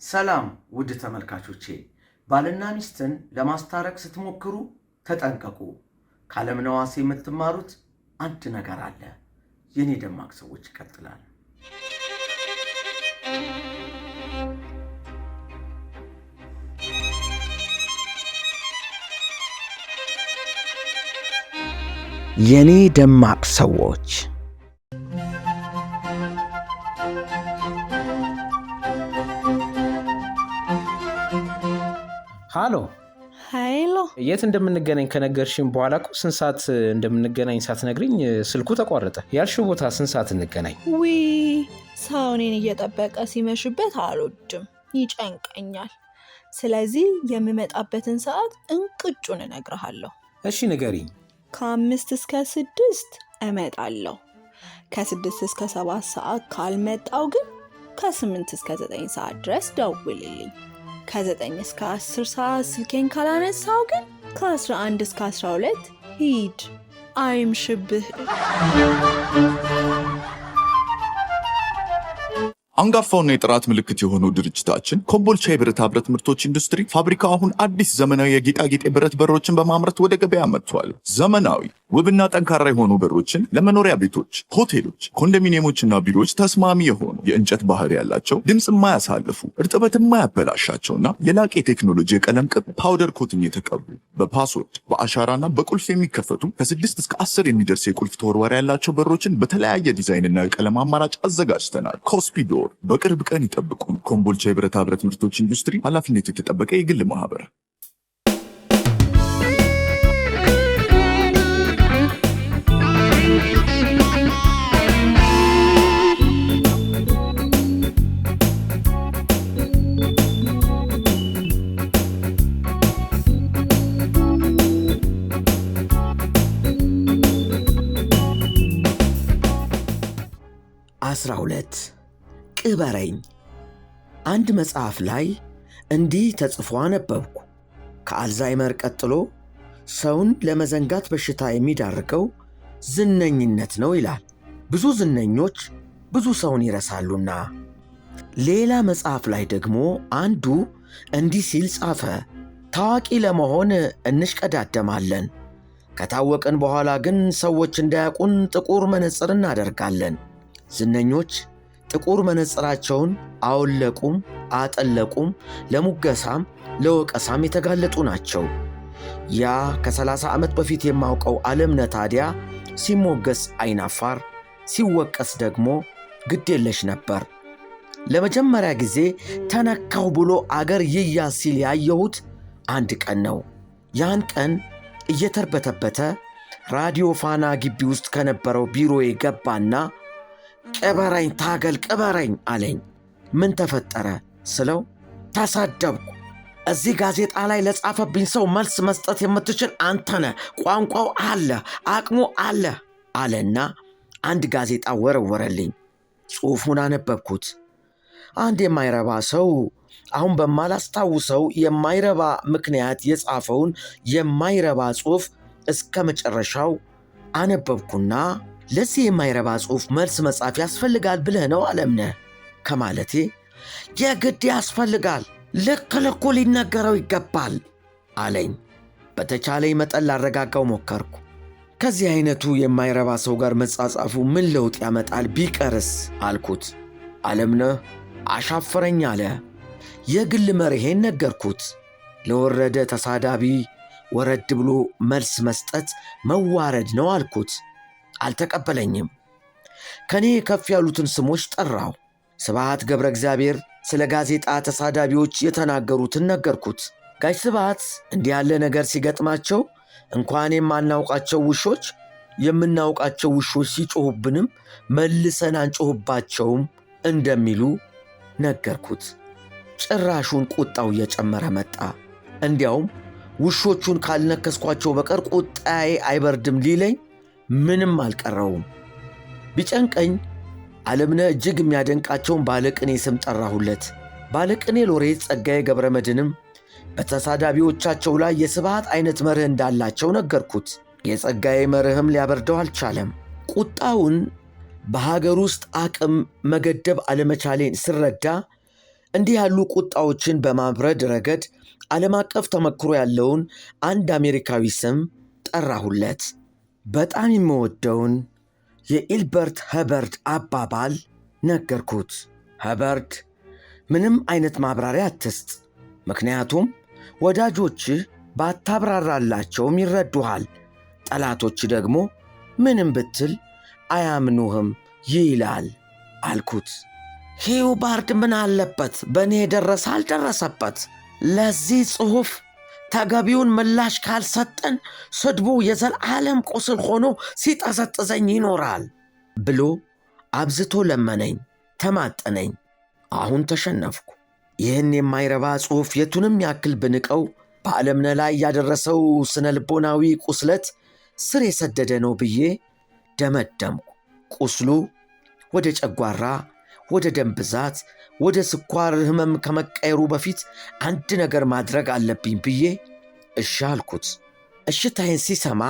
ሰላም ውድ ተመልካቾቼ፣ ባልና ሚስትን ለማስታረቅ ስትሞክሩ ተጠንቀቁ። ከዓለምነህ ዋሴ የምትማሩት አንድ ነገር አለ። የኔ ደማቅ ሰዎች ይቀጥላል። የኔ ደማቅ ሰዎች ሃሎ ሄሎ፣ የት እንደምንገናኝ ከነገርሽኝ በኋላ እኮ ስንት ሰዓት እንደምንገናኝ ሳትነግሪኝ ስልኩ ተቋረጠ። ያልሽው ቦታ ስንት ሰዓት እንገናኝ? ዊ ሰው እኔን እየጠበቀ ሲመሽበት አልወድም፣ ይጨንቀኛል። ስለዚህ የምመጣበትን ሰዓት እንቅጩን እነግርሃለሁ። እሺ ንገሪኝ። 5 እስከ 6 እመጣለሁ። ከ6 እስከ 7 ሰዓት ካልመጣው ግን ከ8 እስከ 9 ሰዓት ድረስ ደውልልኝ። ከ9 እስከ 10 ሰዓት ስልኬን ካላነሳው ግን ከ11 እስከ 12 ሂድ፣ አይምሽብህ። አንጋፋውና የጥራት ምልክት የሆነው ድርጅታችን ኮምቦልቻ የብረታ ብረት ምርቶች ኢንዱስትሪ ፋብሪካ አሁን አዲስ ዘመናዊ የጌጣጌጥ የብረት በሮችን በማምረት ወደ ገበያ መጥቷል። ዘመናዊ ውብና ጠንካራ የሆኑ በሮችን ለመኖሪያ ቤቶች፣ ሆቴሎች፣ ኮንዶሚኒየሞችና ቢሮዎች ተስማሚ የሆኑ የእንጨት ባህር ያላቸው ድምፅ የማያሳልፉ እርጥበት የማያበላሻቸውና የላቀ የቴክኖሎጂ የቀለም ቅብ ፓውደር ኮትኝ የተቀቡ በፓስወርድ በአሻራና በቁልፍ የሚከፈቱ ከ6 እስከ 10 የሚደርስ የቁልፍ ተወርዋሪ ያላቸው በሮችን በተለያየ ዲዛይንና የቀለም አማራጭ አዘጋጅተናል። ኮስፒዶ በቅርብ ቀን ይጠብቁ። ኮምቦልቻ የብረታ ብረት ምርቶች ኢንዱስትሪ ኃላፊነቱ የተጠበቀ የግል ማህበር። አስራ ሁለት ቅበረኝ። አንድ መጽሐፍ ላይ እንዲህ ተጽፎ አነበብኩ። ከአልዛይመር ቀጥሎ ሰውን ለመዘንጋት በሽታ የሚዳርገው ዝነኝነት ነው ይላል። ብዙ ዝነኞች ብዙ ሰውን ይረሳሉና። ሌላ መጽሐፍ ላይ ደግሞ አንዱ እንዲህ ሲል ጻፈ። ታዋቂ ለመሆን እንሽቀዳደማለን፣ ከታወቅን በኋላ ግን ሰዎች እንዳያውቁን ጥቁር መነጽር እናደርጋለን። ዝነኞች ጥቁር መነጽራቸውን አወለቁም አጠለቁም፣ ለሙገሳም ለወቀሳም የተጋለጡ ናቸው። ያ ከ30 ዓመት በፊት የማውቀው ዓለምነህ ታዲያ ሲሞገስ አይናፋር፣ ሲወቀስ ደግሞ ግዴለሽ ነበር። ለመጀመሪያ ጊዜ ተነካው ብሎ አገር ይያዝ ሲል ያየሁት አንድ ቀን ነው። ያን ቀን እየተርበተበተ ራዲዮ ፋና ግቢ ውስጥ ከነበረው ቢሮዬ ገባና ቅበረኝ ታገል ቅበረኝ አለኝ። ምን ተፈጠረ ስለው ተሰደብኩ። እዚህ ጋዜጣ ላይ ለጻፈብኝ ሰው መልስ መስጠት የምትችል አንተነ፣ ቋንቋው አለ፣ አቅሙ አለ አለና አንድ ጋዜጣ ወረወረልኝ። ጽሑፉን አነበብኩት። አንድ የማይረባ ሰው አሁን በማላስታውሰው የማይረባ ምክንያት የጻፈውን የማይረባ ጽሑፍ እስከ መጨረሻው አነበብኩና ለዚህ የማይረባ ጽሑፍ መልስ መጻፍ ያስፈልጋል ብለህ ነው ዓለምነህ ከማለቴ የግድ ያስፈልጋል፣ ልክ ልኩ ሊነገረው ይገባል አለኝ። በተቻለኝ መጠን ላረጋጋው ሞከርኩ። ከዚህ አይነቱ የማይረባ ሰው ጋር መጻጻፉ ምን ለውጥ ያመጣል ቢቀርስ አልኩት። ዓለምነህ አሻፈረኝ አለ። የግል መርሄን ነገርኩት። ለወረደ ተሳዳቢ ወረድ ብሎ መልስ መስጠት መዋረድ ነው አልኩት። አልተቀበለኝም። ከኔ ከፍ ያሉትን ስሞች ጠራው። ስብሐት ገብረ እግዚአብሔር ስለ ጋዜጣ ተሳዳቢዎች የተናገሩትን ነገርኩት። ጋሽ ስብሐት እንዲህ ያለ ነገር ሲገጥማቸው እንኳን የማናውቃቸው ውሾች የምናውቃቸው ውሾች ሲጮሁብንም መልሰን አንጮህባቸውም እንደሚሉ ነገርኩት። ጭራሹን ቁጣው እየጨመረ መጣ። እንዲያውም ውሾቹን ካልነከስኳቸው በቀር ቁጣዬ አይበርድም ሊለኝ ምንም አልቀረውም። ቢጨንቀኝ ዓለምነህ እጅግ የሚያደንቃቸውን ባለቅኔ ስም ጠራሁለት። ባለቅኔ ሎሬት ጸጋዬ ገብረ መድኅንም በተሳዳቢዎቻቸው ላይ የስብሐት አይነት መርህ እንዳላቸው ነገርኩት። የጸጋዬ መርህም ሊያበርደው አልቻለም። ቁጣውን በሀገር ውስጥ አቅም መገደብ አለመቻሌን ስረዳ እንዲህ ያሉ ቁጣዎችን በማብረድ ረገድ ዓለም አቀፍ ተመክሮ ያለውን አንድ አሜሪካዊ ስም ጠራሁለት። በጣም የምወደውን የኢልበርት ኸበርድ አባባል ነገርኩት። ኸበርድ ምንም አይነት ማብራሪያ አትስጥ፣ ምክንያቱም ወዳጆችህ ባታብራራላቸውም ይረዱሃል፣ ጠላቶች ደግሞ ምንም ብትል አያምኑህም ይላል አልኩት። ሂዩባርድ ምን አለበት በእኔ የደረሰ አልደረሰበት፣ ለዚህ ጽሑፍ ተገቢውን ምላሽ ካልሰጠን ስድቡ የዘላለም ቁስል ሆኖ ሲጠዘጥዘኝ ይኖራል ብሎ አብዝቶ ለመነኝ፣ ተማጠነኝ። አሁን ተሸነፍኩ። ይህን የማይረባ ጽሑፍ የቱንም ያክል ብንቀው በዓለምነህ ላይ ያደረሰው ስነ ልቦናዊ ቁስለት ስር የሰደደ ነው ብዬ ደመደምኩ። ቁስሉ ወደ ጨጓራ፣ ወደ ደም ብዛት፣ ወደ ስኳር ህመም ከመቀየሩ በፊት አንድ ነገር ማድረግ አለብኝ ብዬ እሺ አልኩት። እሽታዬን ሲሰማ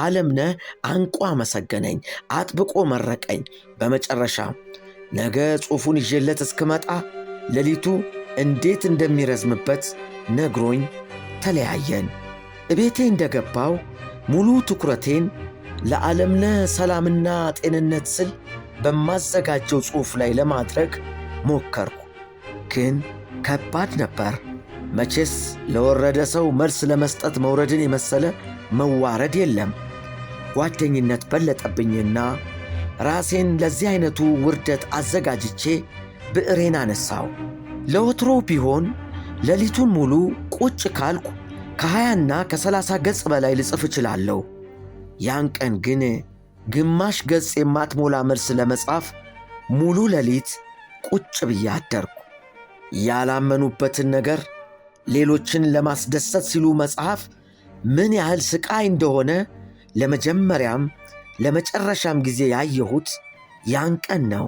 ዓለምነህ አንቆ አመሰገነኝ፣ አጥብቆ መረቀኝ። በመጨረሻ ነገ ጽሑፉን ይዤለት እስክመጣ ሌሊቱ እንዴት እንደሚረዝምበት ነግሮኝ ተለያየን። እቤቴ እንደገባው ሙሉ ትኩረቴን ለዓለምነህ ሰላምና ጤንነት ስል በማዘጋጀው ጽሑፍ ላይ ለማድረግ ሞከርኩ። ግን ከባድ ነበር። መቼስ ለወረደ ሰው መልስ ለመስጠት መውረድን የመሰለ መዋረድ የለም። ጓደኝነት በለጠብኝና ራሴን ለዚህ አይነቱ ውርደት አዘጋጅቼ ብዕሬን አነሳው። ለወትሮ ቢሆን ሌሊቱን ሙሉ ቁጭ ካልኩ ከ20ና ከ30 ገጽ በላይ ልጽፍ እችላለሁ። ያን ቀን ግን ግማሽ ገጽ የማትሞላ መልስ ለመጻፍ ሙሉ ሌሊት ቁጭ ብዬ አደርኩ። ያላመኑበትን ነገር ሌሎችን ለማስደሰት ሲሉ መጽሐፍ ምን ያህል ስቃይ እንደሆነ ለመጀመሪያም ለመጨረሻም ጊዜ ያየሁት ያን ቀን ነው።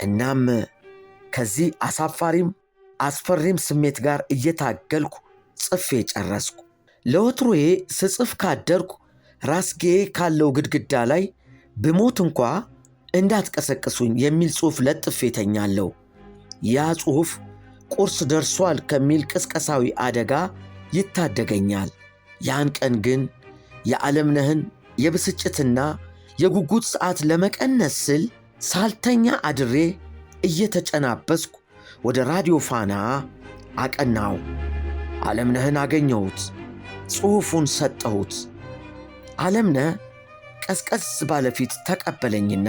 እናም ከዚህ አሳፋሪም አስፈሪም ስሜት ጋር እየታገልኩ ጽፌ ጨረስኩ። ለወትሮዬ ስጽፍ ካደርኩ ራስጌ ካለው ግድግዳ ላይ ብሞት እንኳ እንዳትቀሰቅሱኝ የሚል ጽሑፍ ለጥፌ ተኛለሁ። ያ ጽሑፍ ቁርስ ደርሷል ከሚል ቅስቀሳዊ አደጋ ይታደገኛል። ያን ቀን ግን የዓለምነህን የብስጭትና የጉጉት ሰዓት ለመቀነስ ስል ሳልተኛ አድሬ እየተጨናበስኩ ወደ ራዲዮ ፋና አቀናው። ዓለምነህን አገኘሁት። ጽሑፉን ሰጠሁት። ዓለምነህ ቀስቀስ ባለፊት ተቀበለኝና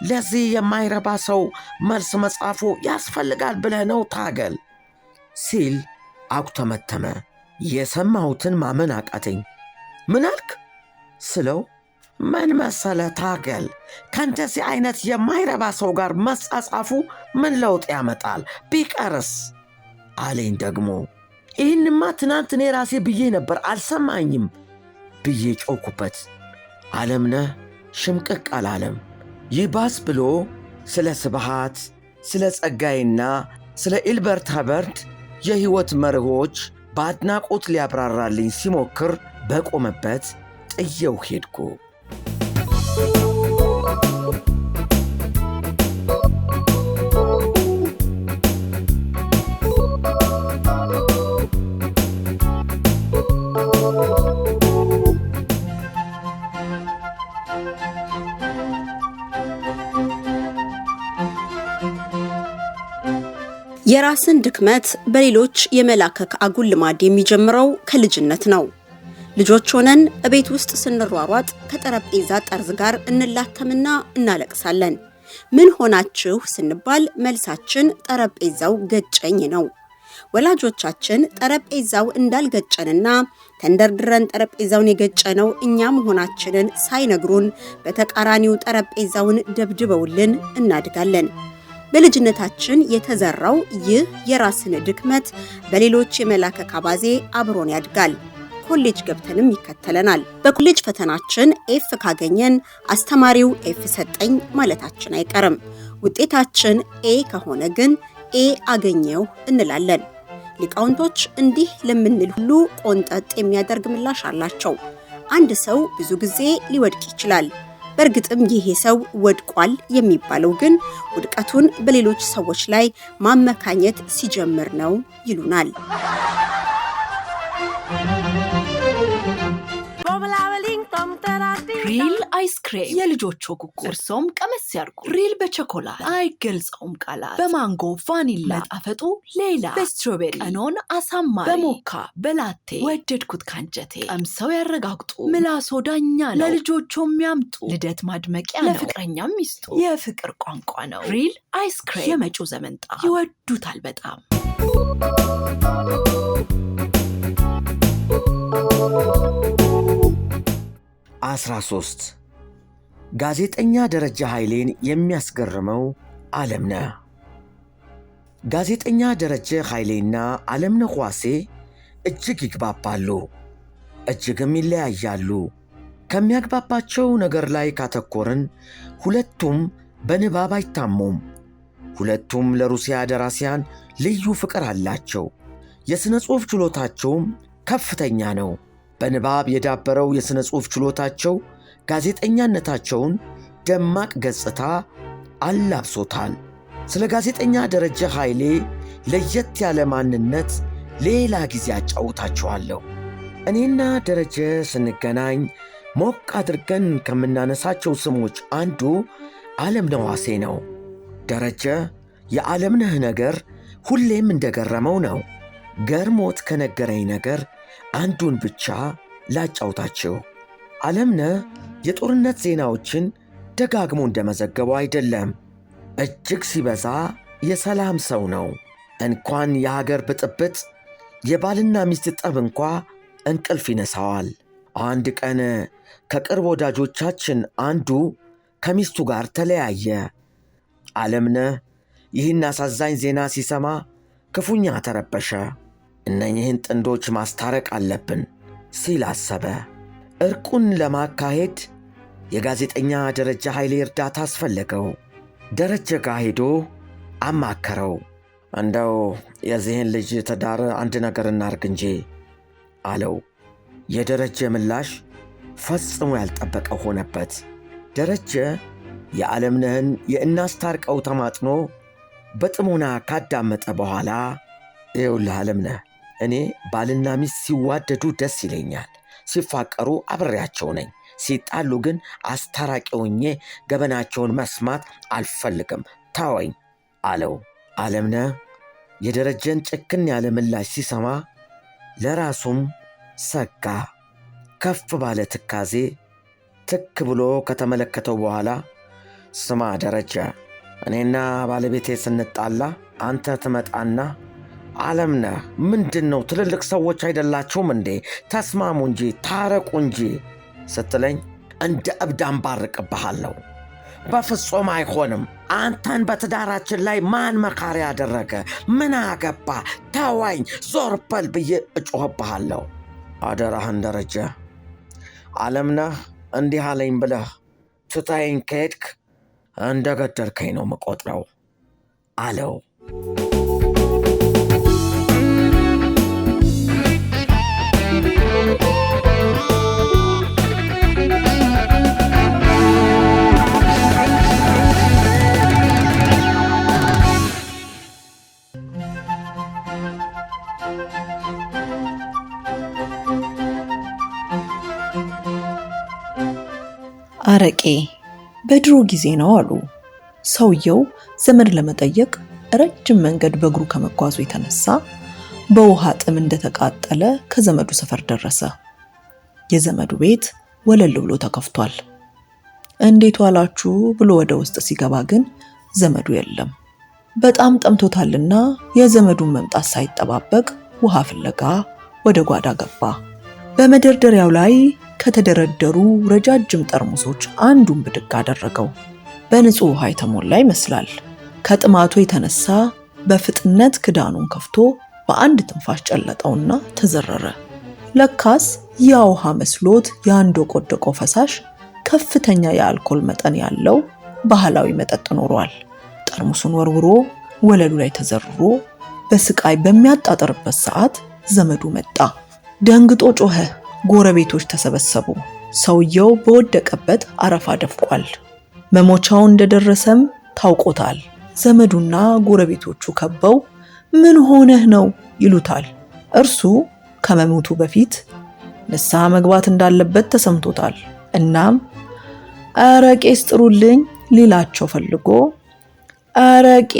ለዚህ የማይረባ ሰው መልስ መጻፉ ያስፈልጋል ብለህ ነው ታገል ሲል አኩተመተመ። የሰማሁትን ማመን አቃተኝ። ምን አልክ ስለው ምን መሰለ ታገል፣ ከእንደዚህ አይነት የማይረባ ሰው ጋር መጻጻፉ ምን ለውጥ ያመጣል ቢቀርስ አለኝ። ደግሞ ይህንማ ትናንት እኔ ራሴ ብዬ ነበር አልሰማኝም ብዬ ጮኩበት። ዓለምነህ ሽምቅቅ አላለም። ይባስ ብሎ ስለ ስብሃት፣ ስለ ጸጋዬና ስለ ኢልበርት ኸበርድ የሕይወት መርሆች በአድናቆት ሊያብራራልኝ ሲሞክር በቆመበት ጥየው ሄድኩ። የራስን ድክመት በሌሎች የመላከክ አጉል ልማድ የሚጀምረው ከልጅነት ነው። ልጆች ሆነን እቤት ውስጥ ስንሯሯጥ ከጠረጴዛ ጠርዝ ጋር እንላተምና እናለቅሳለን። ምን ሆናችሁ ስንባል መልሳችን ጠረጴዛው ገጨኝ ነው። ወላጆቻችን ጠረጴዛው እንዳልገጨንና ተንደርድረን ጠረጴዛውን የገጨነው እኛ መሆናችንን ሳይነግሩን በተቃራኒው ጠረጴዛውን ደብድበውልን እናድጋለን። በልጅነታችን የተዘራው ይህ የራስን ድክመት በሌሎች የመላከክ አባዜ አብሮን ያድጋል። ኮሌጅ ገብተንም ይከተለናል። በኮሌጅ ፈተናችን ኤፍ ካገኘን አስተማሪው ኤፍ ሰጠኝ ማለታችን አይቀርም። ውጤታችን ኤ ከሆነ ግን ኤ አገኘው እንላለን። ሊቃውንቶች እንዲህ ለምንል ሁሉ ቆንጠጥ የሚያደርግ ምላሽ አላቸው። አንድ ሰው ብዙ ጊዜ ሊወድቅ ይችላል። በእርግጥም ይሄ ሰው ወድቋል የሚባለው ግን ውድቀቱን በሌሎች ሰዎች ላይ ማመካኘት ሲጀምር ነው ይሉናል። ሪል አይስክሬም የልጆቹ ጉጉ እርሶም ቀመስ ያርጉ። ሪል በቸኮላት አይገልጸውም ቃላት፣ በማንጎ ቫኒላ መጣፈጡ ሌላ፣ በስትሮቤሪ ቀኖን አሳማሪ፣ በሞካ በላቴ ወደድኩት ካንጀቴ። ቀምሰው ያረጋግጡ ምላሶ ዳኛ ነው። ለልጆቹ የሚያምጡ ልደት ማድመቂያ ነው። ለፍቅረኛም ሚስጡ የፍቅር ቋንቋ ነው። ሪል አይስክሬም የመጪው ዘመን ጣዕም ይወዱታል በጣም። 13 ጋዜጠኛ ደረጀ ኃይሌን የሚያስገርመው ዓለምነህ። ጋዜጠኛ ደረጀ ኃይሌና ዓለምነህ ዋሴ እጅግ ይግባባሉ፣ እጅግም ይለያያሉ። ከሚያግባባቸው ነገር ላይ ካተኮርን ሁለቱም በንባብ አይታሙም። ሁለቱም ለሩሲያ ደራሲያን ልዩ ፍቅር አላቸው። የሥነ ጽሑፍ ችሎታቸውም ከፍተኛ ነው። በንባብ የዳበረው የሥነ ጽሑፍ ችሎታቸው ጋዜጠኛነታቸውን ደማቅ ገጽታ አላብሶታል። ስለ ጋዜጠኛ ደረጀ ኃይሌ ለየት ያለ ማንነት ሌላ ጊዜ አጫውታችኋለሁ። እኔና ደረጀ ስንገናኝ ሞቅ አድርገን ከምናነሳቸው ስሞች አንዱ ዓለምነህ ዋሴ ነው። ደረጀ የዓለምነህ ነገር ሁሌም እንደገረመው ነው። ገርሞት ከነገረኝ ነገር አንዱን ብቻ ላጫውታችሁ። ዓለምነህ የጦርነት ዜናዎችን ደጋግሞ እንደመዘገበው አይደለም። እጅግ ሲበዛ የሰላም ሰው ነው። እንኳን የሀገር ብጥብጥ የባልና ሚስት ጠብ እንኳ እንቅልፍ ይነሳዋል። አንድ ቀን ከቅርብ ወዳጆቻችን አንዱ ከሚስቱ ጋር ተለያየ። ዓለምነህ ይህን አሳዛኝ ዜና ሲሰማ ክፉኛ ተረበሸ። እነኚህን ጥንዶች ማስታረቅ አለብን ሲል አሰበ። እርቁን ለማካሄድ የጋዜጠኛ ደረጀ ኃይሌ እርዳታ አስፈለገው። ደረጀ ጋር ሄዶ አማከረው። እንደው የዚህን ልጅ ትዳር አንድ ነገር እናርግ እንጂ አለው። የደረጀ ምላሽ ፈጽሞ ያልጠበቀ ሆነበት። ደረጀ የዓለምነህን የእናስታርቀው ተማጥኖ በጥሞና ካዳመጠ በኋላ ይኸውልህ ዓለምነህ፣ እኔ ባልና ሚስት ሲዋደዱ ደስ ይለኛል። ሲፋቀሩ አብሬያቸው ነኝ። ሲጣሉ ግን አስታራቂ ሆኜ ገበናቸውን መስማት አልፈልግም፣ ተወኝ አለው። ዓለምነህ የደረጀን ጭክን ያለ ምላሽ ሲሰማ ለራሱም ሰጋ። ከፍ ባለ ትካዜ ትክ ብሎ ከተመለከተው በኋላ ስማ ደረጀ፣ እኔና ባለቤቴ ስንጣላ አንተ ትመጣና ዓለምነህ ምንድን ነው ትልልቅ ሰዎች አይደላችሁም እንዴ? ተስማሙ እንጂ ታረቁ እንጂ ስትለኝ እንደ እብድ አንባርቅብሃለሁ። በፍጹም አይሆንም። አንተን በትዳራችን ላይ ማን መካሪ ያደረገ? ምን አገባ? ተወኝ፣ ዞር በል ብዬ እጮህብሃለሁ። አደራህን ደረጀ፣ ዓለምነህ እንዲህ አለኝ ብለህ ትታይኝ ከሄድክ እንደ ገደልከኝ ነው መቆጥረው አለው። አረቄ በድሮ ጊዜ ነው አሉ። ሰውየው ዘመድ ለመጠየቅ ረጅም መንገድ በእግሩ ከመጓዙ የተነሳ በውሃ ጥም እንደተቃጠለ ከዘመዱ ሰፈር ደረሰ። የዘመዱ ቤት ወለል ብሎ ተከፍቷል። እንዴት ዋላችሁ ብሎ ወደ ውስጥ ሲገባ ግን ዘመዱ የለም። በጣም ጠምቶታልና የዘመዱን መምጣት ሳይጠባበቅ ውሃ ፍለጋ ወደ ጓዳ ገባ። በመደርደሪያው ላይ ከተደረደሩ ረጃጅም ጠርሙሶች አንዱን ብድግ አደረገው። በንጹህ ውሃ የተሞላ ይመስላል። ከጥማቱ የተነሳ በፍጥነት ክዳኑን ከፍቶ በአንድ ትንፋሽ ጨለጠውና ተዘረረ። ለካስ ያ ውሃ መስሎት ያንዶቆደቆ ፈሳሽ ከፍተኛ የአልኮል መጠን ያለው ባህላዊ መጠጥ ኖሯል። ጠርሙሱን ወርውሮ ወለሉ ላይ ተዘርሮ በስቃይ በሚያጣጥርበት ሰዓት ዘመዱ መጣ። ደንግጦ ጮኸ። ጎረቤቶች ተሰበሰቡ። ሰውየው በወደቀበት አረፋ ደፍቋል። መሞቻው እንደደረሰም ታውቆታል። ዘመዱና ጎረቤቶቹ ከበው ምን ሆነህ ነው ይሉታል። እርሱ ከመሞቱ በፊት ንስሐ መግባት እንዳለበት ተሰምቶታል። እናም አረቄ ስጥሩልኝ ሊላቸው ፈልጎ አረቄ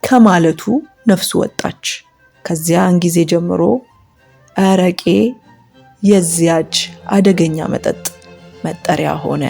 ከማለቱ ነፍሱ ወጣች። ከዚያን ጊዜ ጀምሮ አረቄ የዚያች አደገኛ መጠጥ መጠሪያ ሆነ።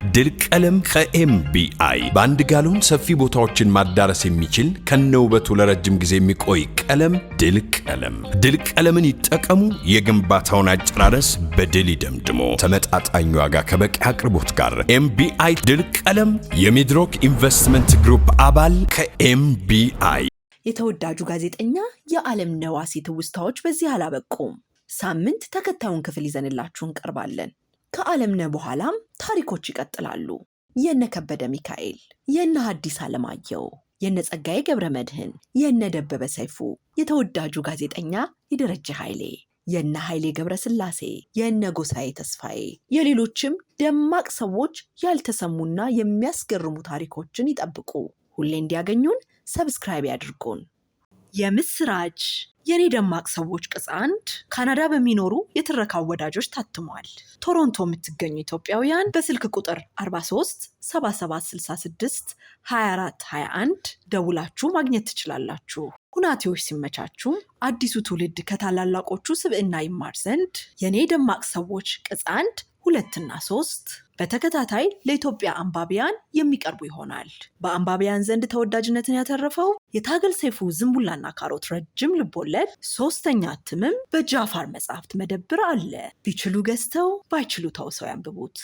ድል ቀለም ከኤምቢአይ በአንድ ጋሎን ሰፊ ቦታዎችን ማዳረስ የሚችል ከነውበቱ ለረጅም ጊዜ የሚቆይ ቀለም ድል ቀለም። ድል ቀለምን ይጠቀሙ። የግንባታውን አጨራረስ በድል ይደምድሞ። ተመጣጣኝ ዋጋ ከበቂ አቅርቦት ጋር ኤምቢአይ ድል ቀለም የሚድሮክ ኢንቨስትመንት ግሩፕ አባል ከኤምቢአይ። የተወዳጁ ጋዜጠኛ የዓለምነህ ዋሴ ትውስታዎች በዚህ አላበቁም። ሳምንት ተከታዩን ክፍል ይዘንላችሁ እንቀርባለን። ከዓለምነህ በኋላም ታሪኮች ይቀጥላሉ። የነ ከበደ ሚካኤል፣ የነ ሐዲስ ዓለማየሁ፣ የነ ጸጋዬ ገብረ መድኅን፣ የነ ደበበ ሰይፉ፣ የተወዳጁ ጋዜጠኛ የደረጀ ኃይሌ፣ የነ ኃይሌ ገብረ ሥላሴ፣ የነ ጎሳዬ ተስፋዬ፣ የሌሎችም ደማቅ ሰዎች ያልተሰሙና የሚያስገርሙ ታሪኮችን ይጠብቁ። ሁሌ እንዲያገኙን ሰብስክራይብ ያድርጉን። የምስራች! የኔ ደማቅ ሰዎች ቅጽ 1 ካናዳ በሚኖሩ የትረካ ወዳጆች ታትሟል። ቶሮንቶ የምትገኙ ኢትዮጵያውያን በስልክ ቁጥር 43 7766 24 21 ደውላችሁ ማግኘት ትችላላችሁ። ሁናቴዎች ሲመቻቹ አዲሱ ትውልድ ከታላላቆቹ ስብዕና ይማር ዘንድ የኔ ደማቅ ሰዎች ቅጽ 1 2 እና 3 በተከታታይ ለኢትዮጵያ አንባቢያን የሚቀርቡ ይሆናል። በአንባቢያን ዘንድ ተወዳጅነትን ያተረፈው የታገል ሰይፉ ዝንቡላና ካሮት ረጅም ልቦለድ 3ኛ እትምም በጃፋር መጽሐፍት መደብር አለ። ቢችሉ ገዝተው ባይችሉ ተውሰው ያንብቡት።